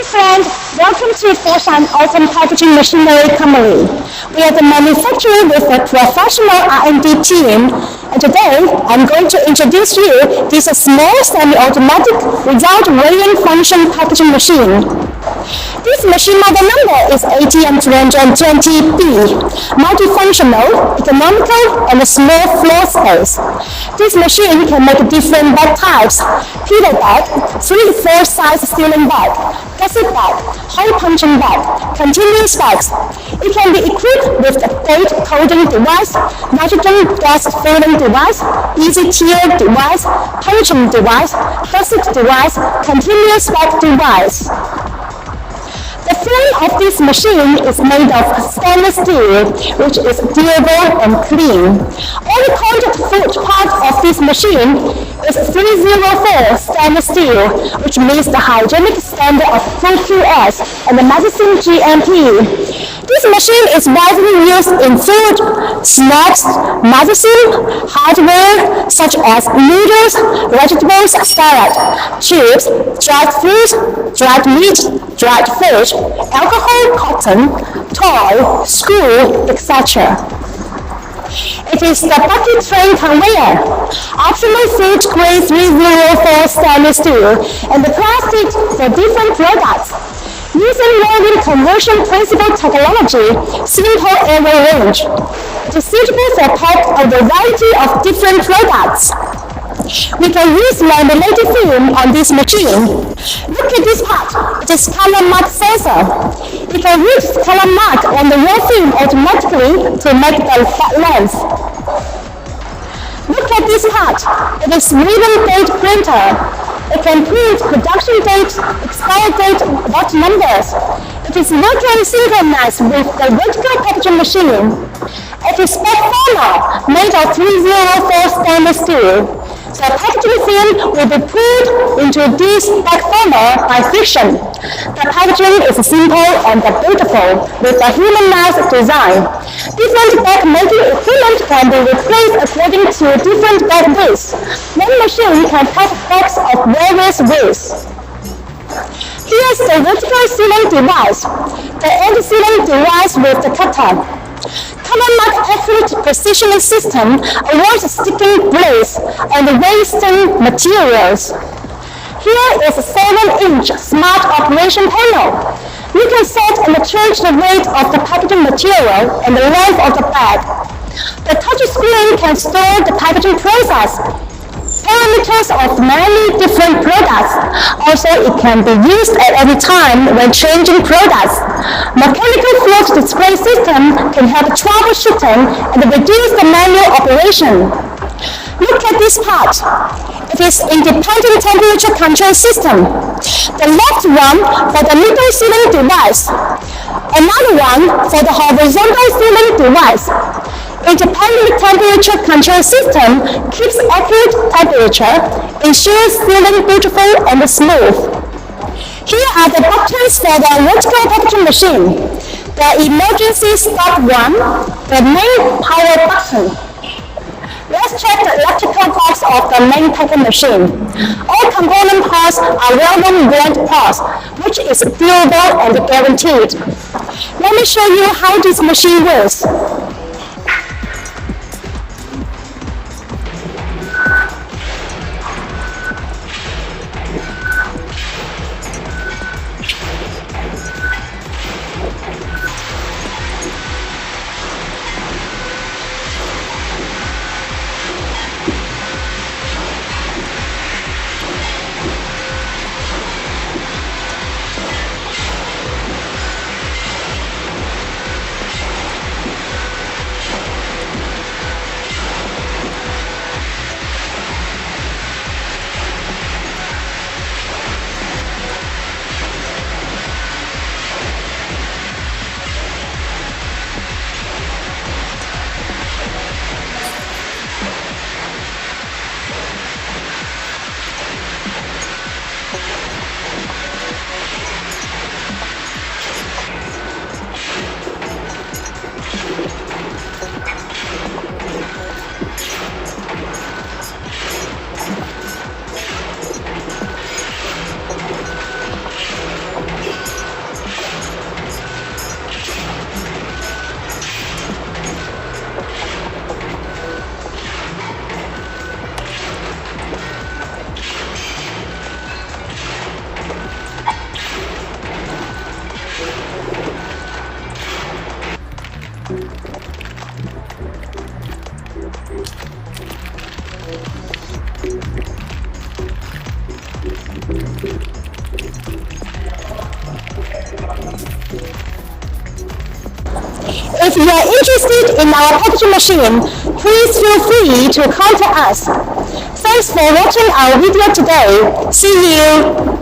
Hi friends, welcome to Foshan Open Packaging Machinery Company. We are the manufacturer with a professional R&D team, and today I'm going to introduce you this small semi-automatic without weighing function packaging machine. This machine model number is ATM320B, multifunctional, economical, and a small floor space. This machine can make different bag types: pillow bag, 3-4 size sealing bag, gusset bag, hole punching bag, continuous bags. It can be equipped with the date coding device, nitrogen gas filling device, easy tear device, punching device, gusset device, continuous bag device. The frame of this machine is made of stainless steel, which is durable and clean. All the contact foot part of this machine is 304 stainless steel, which meets the hygienic standard of full QS and the medicine GMP. This machine is widely used in food, snacks, medicine, hardware, such as noodles, vegetables, salad, chips, dried fruits, dried meat, dried fish, alcohol, cotton, toy, school, etc. It is the bucket train conveyor, optional food grade 304 stainless steel, and the plastic for different products. Using rolling conversion principle technology, simple area range. It is suitable for pack a variety of different products. We can use laminated film on this machine. Look at this part. It is color mark sensor. It can read color mark on the raw film automatically to make the length. Look at this part. It is ribbon date printer. It can print production date, expiry date, lot numbers. It is virtually synchronized with the vertical packaging machine. It is spec former, made of 304 stainless steel. The packaging film will be pulled into this bag former by friction. The packaging is simple and beautiful, with a humanized design. Different bag making equipment can be replaced according to different bag weights. One machine can pack bags of various weights. Here's the vertical sealing device, the end sealing device with the cutter. Color mark accurate precision system avoids sticking blades and wasting materials. Here is a 7-inch smart operation panel. You can set and change the weight of the packaging material and the length of the bag. The touch screen can store the packaging process, parameters of many different products. Also, it can be used at any time when changing products. Mechanical float display system can help troubleshooting and reduce the manual operation. Look at this part. It is independent temperature control system. The left one for the middle sealing device. Another one for the horizontal sealing device. Independent temperature control system keeps accurate temperature, ensures sealing beautiful and smooth. Here are the buttons for the vertical packaging machine. The emergency stop one, the main power button. Let's check the electrical parts of the main packaging machine. All component parts are well-known brand parts, which is durable and guaranteed. Let me show you how this machine works. If you are interested in our packaging machine, please feel free to contact us. Thanks for watching our video today. See you!